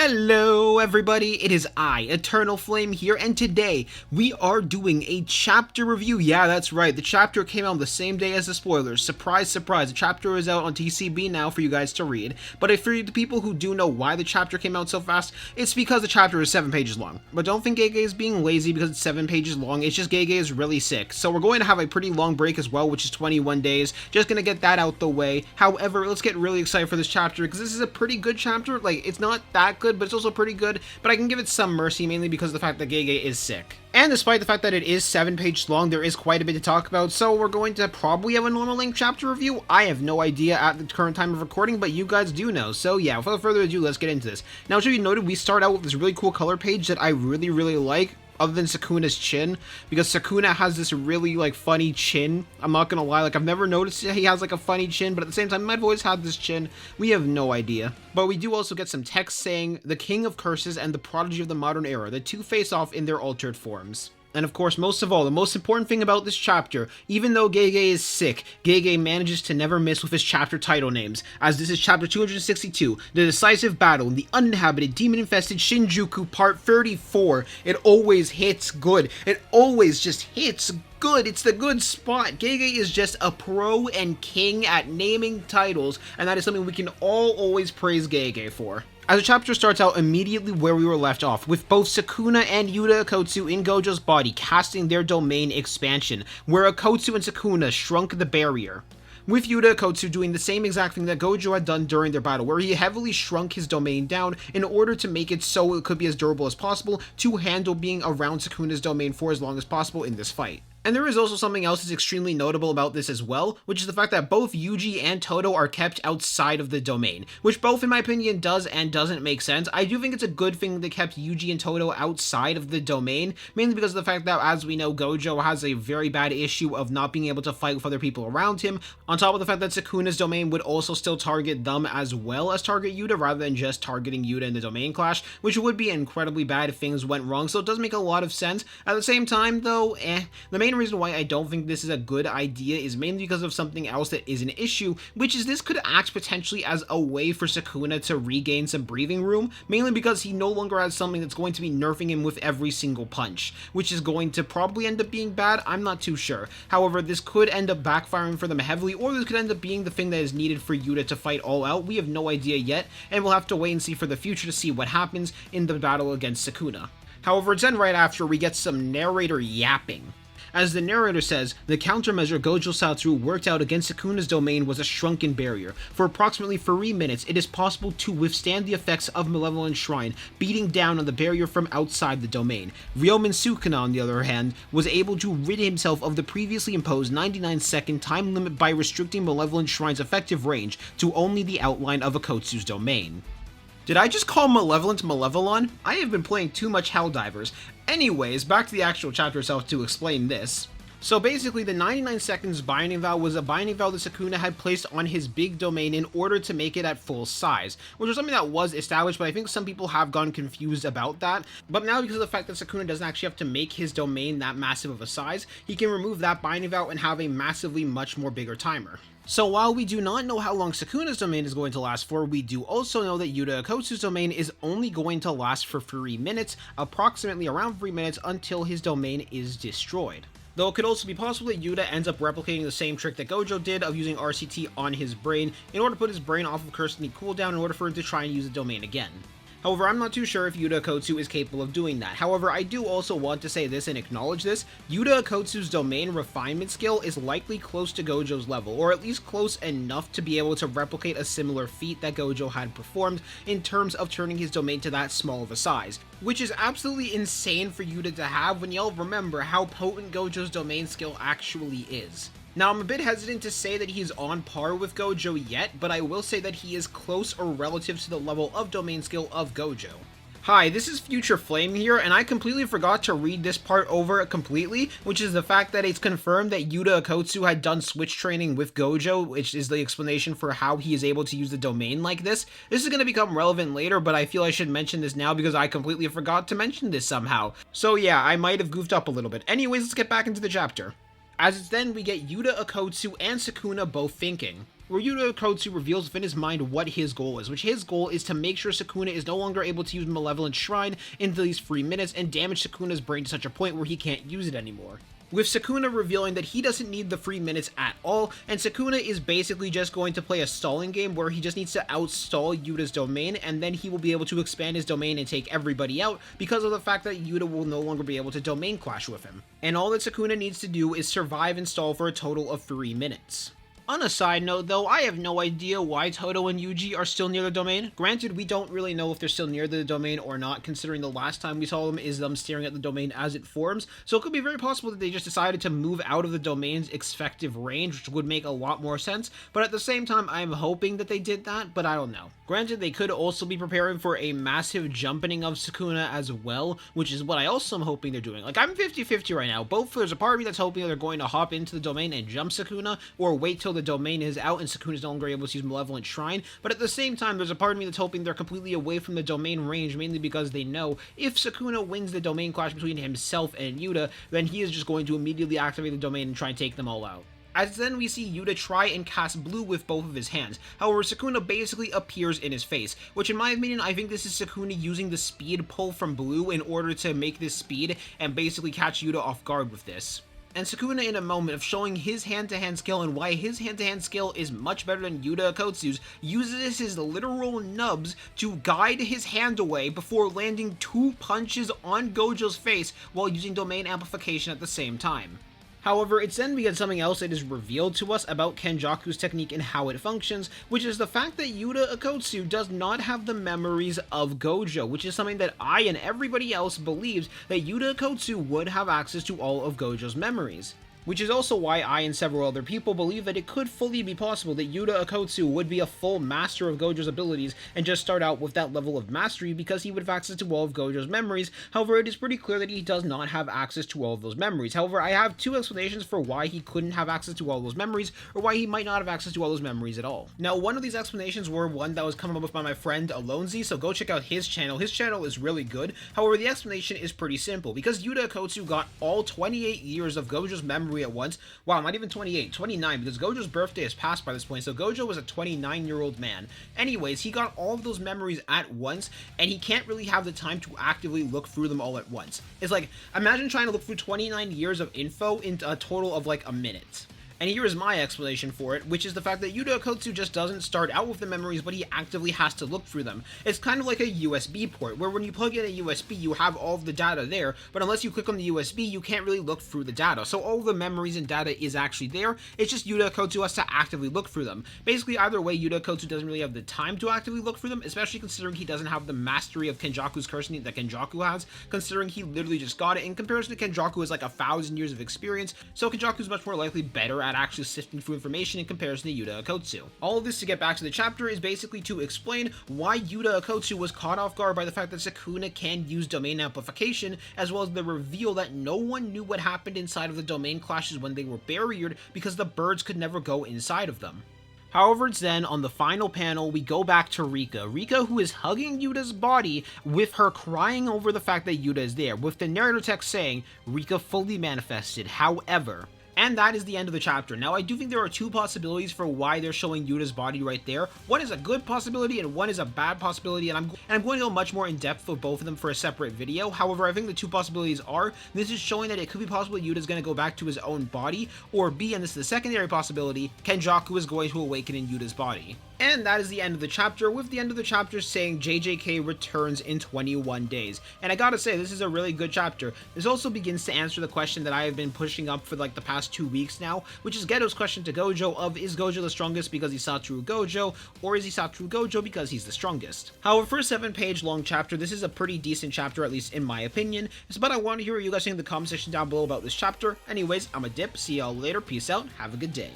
Hello everybody, it is I, Eternal Flame here, and today we are doing a chapter review. Yeah, that's right, the chapter came out the same day as the spoilers. Surprise, surprise, the chapter is out on TCB now for you guys to read. But if for the people who do know why the chapter came out so fast, it's because the chapter is 7 pages long. But don't think Gege is being lazy because it's 7 pages long, it's just Gege is really sick. So we're going to have a pretty long break as well, which is 21 days. Just gonna get that out the way. However, let's get really excited for this chapter because this is a pretty good chapter. Like, it's not that good, but it's also pretty good, but I can give it some mercy mainly because of the fact that Gege is sick. And despite the fact that it is 7 pages long, there is quite a bit to talk about, so we're going to probably have a normal length chapter review. I have no idea at the current time of recording, but you guys do know. So yeah, without further ado, let's get into this. Now, it should be noted, we start out with this really cool color page that I really like, other than Sukuna's chin, because Sukuna has this really, like, funny chin. I'm not gonna lie, like, I've never noticed he has, like, a funny chin, but at the same time, I've always had this chin. We have no idea. But we do also get some text saying, the King of Curses and the Prodigy of the Modern Era. The two face off in their altered forms. And of course, most of all, the most important thing about this chapter, even though Gege is sick, Gege manages to never miss with his chapter title names, as this is chapter 262, The Decisive Battle in the Uninhabited Demon-Infested Shinjuku Part 34. It always hits good. It always just hits good. It's the good spot. Gege is just a pro and king at naming titles, and that is something we can all always praise Gege for. As the chapter starts out immediately where we were left off, with both Sukuna and Yuta Akotsu in Gojo's body casting their domain expansion, where Akotsu and Sukuna shrunk the barrier. With Yuta Akotsu doing the same exact thing that Gojo had done during their battle, where he heavily shrunk his domain down in order to make it so it could be as durable as possible to handle being around Sukuna's domain for as long as possible in this fight. And there is also something else that's extremely notable about this as well, which is the fact that both Yuji and Todo are kept outside of the domain, which both in my opinion does and doesn't make sense. I do think it's a good thing they kept Yuji and Todo outside of the domain, mainly because of the fact that, as we know, Gojo has a very bad issue of not being able to fight with other people around him, on top of the fact that Sukuna's domain would also still target them as well as target Yuta, rather than just targeting Yuta in the domain clash, which would be incredibly bad if things went wrong, so it does make a lot of sense. At the same time though, the main reason why I don't think this is a good idea is mainly because of something else that is an issue, which is this could act potentially as a way for Sukuna to regain some breathing room, mainly because he no longer has something that's going to be nerfing him with every single punch, which is going to probably end up being bad. I'm not too sure. However, this could end up backfiring for them heavily, or this could end up being the thing that is needed for Yuta to fight all out. We have no idea yet, and we'll have to wait and see for the future to see what happens in the battle against Sukuna. However, it's then right after we get some narrator yapping. As the narrator says, the countermeasure Gojo Satoru worked out against Sukuna's domain was a shrunken barrier. For approximately 3 minutes, it is possible to withstand the effects of Malevolent Shrine beating down on the barrier from outside the domain. Ryomen Sukuna, on the other hand, was able to rid himself of the previously imposed 99-second time limit by restricting Malevolent Shrine's effective range to only the outline of Akotsu's domain. Did I just call Malevolent Malevolon? I have been playing too much Helldivers. Anyways, back to the actual chapter itself to explain this. So basically, the 99 seconds binding vow was a binding vow that Sukuna had placed on his big domain in order to make it at full size, which was something that was established, but I think some people have gone confused about that. But now, because of the fact that Sukuna doesn't actually have to make his domain that massive of a size, he can remove that binding vow and have a massively much more bigger timer. So while we do not know how long Sukuna's domain is going to last for, we do also know that Yuta Akotsu's domain is only going to last for 3 minutes, approximately around 3 minutes until his domain is destroyed. Though it could also be possible that Yuta ends up replicating the same trick that Gojo did of using RCT on his brain in order to put his brain off of Cursed Knee cooldown in order for him to try and use the domain again. However, I'm not too sure if Yuta Akotsu is capable of doing that. However, I do also want to say this and acknowledge this. Yuta Akotsu's domain refinement skill is likely close to Gojo's level, or at least close enough to be able to replicate a similar feat that Gojo had performed in terms of turning his domain to that small of a size, which is absolutely insane for Yuta to have when y'all remember how potent Gojo's domain skill actually is. Now, I'm a bit hesitant to say that he's on par with Gojo yet, but I will say that he is close or relative to the level of domain skill of Gojo. Hi, this is Future Flame here, and I completely forgot to read this part over completely, which is the fact that it's confirmed that Yuta Akotsu had done switch training with Gojo, which is the explanation for how he is able to use the domain like this. This is going to become relevant later, but I feel I should mention this now because I completely forgot to mention this somehow. So yeah, I might have goofed up a little bit. Anyways, let's get back into the chapter. As it's then we get Yuta Akotsu and Sukuna both thinking. where Yuta Okkotsu reveals within his mind what his goal is, which his goal is to make sure Sukuna is no longer able to use Malevolent Shrine into these 3 minutes and damage Sukuna's brain to such a point where he can't use it anymore. With Sukuna revealing that he doesn't need the 3 minutes at all, and Sukuna is basically just going to play a stalling game where he just needs to outstall Yuta's domain, and then he will be able to expand his domain and take everybody out because of the fact that Yuta will no longer be able to domain clash with him. And all that Sukuna needs to do is survive and stall for a total of 3 minutes. On a side note though, I have no idea why Todo and Yuji are still near the domain. Granted, we don't really know if they're still near the domain or not, considering the last time we saw them is them staring at the domain as it forms, so it could be very possible that they just decided to move out of the domain's effective range, which would make a lot more sense, but at the same time, I'm hoping that they did that, but I don't know. Granted, they could also be preparing for a massive jumping of Sukuna as well, which is what I also am hoping they're doing. Like, I'm 50-50 right now. Both, there's a part of me that's hoping they're going to hop into the domain and jump Sukuna, or wait till the domain is out and Sukuna is no longer able to use Malevolent Shrine, but at the same time, there's a part of me that's hoping they're completely away from the domain range, mainly because they know if Sukuna wins the domain clash between himself and Yuta, then he is just going to immediately activate the domain and try and take them all out. As then we see Yuta try and cast blue with both of his hands. However, Sukuna basically appears in his face, which in my opinion, I think this is Sukuna using the speed pull from blue in order to make this speed and basically catch Yuta off guard with this. And Sukuna, in a moment of showing his hand-to-hand skill and why his hand-to-hand skill is much better than Yuta Okkotsu's, uses his literal nubs to guide his hand away before landing 2 punches on Gojo's face while using domain amplification at the same time. However, it's then because something else that is revealed to us about Kenjaku's technique and how it functions, which is the fact that Yuta Okkotsu does not have the memories of Gojo, which is something that I and everybody else believes that Yuta Okkotsu would have access to all of Gojo's memories. Which is also why I and several other people believe that it could fully be possible that Yuta Okkotsu would be a full master of Gojo's abilities and just start out with that level of mastery because he would have access to all of Gojo's memories. However, it is pretty clear that he does not have access to all of those memories. However, I have 2 explanations for why he couldn't have access to all those memories, or why he might not have access to all those memories at all. Now, one of these explanations were one that was come up with by my friend Alonzi, so go check out his channel. His channel is really good. However, the explanation is pretty simple. Because Yuta Okkotsu got all 28 years of Gojo's memory at once. Wow, not even 28, 29, because Gojo's birthday is past by this point, so Gojo was a 29-year-old man. Anyways, he got all of those memories at once, and he can't really have the time to actively look through them all at once. It's like, imagine trying to look through 29 years of info in a total of like a minute. And here is my explanation for it, which is the fact that Yuta Okkotsu just doesn't start out with the memories, but he actively has to look through them. It's kind of like a USB port, where when you plug in a USB, you have all of the data there, but unless you click on the USB, you can't really look through the data. So all the memories and data is actually there, it's just Yuta Okkotsu has to actively look through them. Basically, either way, Yuta Okkotsu doesn't really have the time to actively look through them, especially considering he doesn't have the mastery of Kenjaku's cursing that Kenjaku has, considering he literally just got it. In comparison to Kenjaku has like 1,000 years of experience, so Kenjaku's much more likely better at actually sifting through information in comparison to Yuta Okkotsu. All of this, to get back to the chapter, is basically to explain why Yuta Okkotsu was caught off guard by the fact that Sukuna can use domain amplification, as well as the reveal that no one knew what happened inside of the domain clashes when they were barriered because the birds could never go inside of them. However, it's then, on the final panel, we go back to Rika. Rika, who is hugging Yuta's body, with her crying over the fact that Yuta is there, with the narrator text saying, "Rika fully manifested, however." And that is the end of the chapter. Now, I do think there are 2 possibilities for why they're showing Yuta's body right there. One is a good possibility and one is a bad possibility, and I'm going to go much more in depth with both of them for a separate video. However, I think the 2 possibilities are, this is showing that it could be possible Yuta's going to go back to his own body, or B, and this is the secondary possibility, Kenjaku is going to awaken in Yuta's body. And that is the end of the chapter, with the end of the chapter saying JJK returns in 21 days. And I gotta say, this is a really good chapter. This also begins to answer the question that I have been pushing up for like the past 2 weeks now, which is Geto's question to Gojo of, is Gojo the strongest because he's Satoru Gojo, or is he Satoru Gojo because he's the strongest? However, for a 7-page long chapter, this is a pretty decent chapter, at least in my opinion. But I want to hear what you guys think in the comment section down below about this chapter. Anyways, I'm a dip, see y'all later, peace out, have a good day.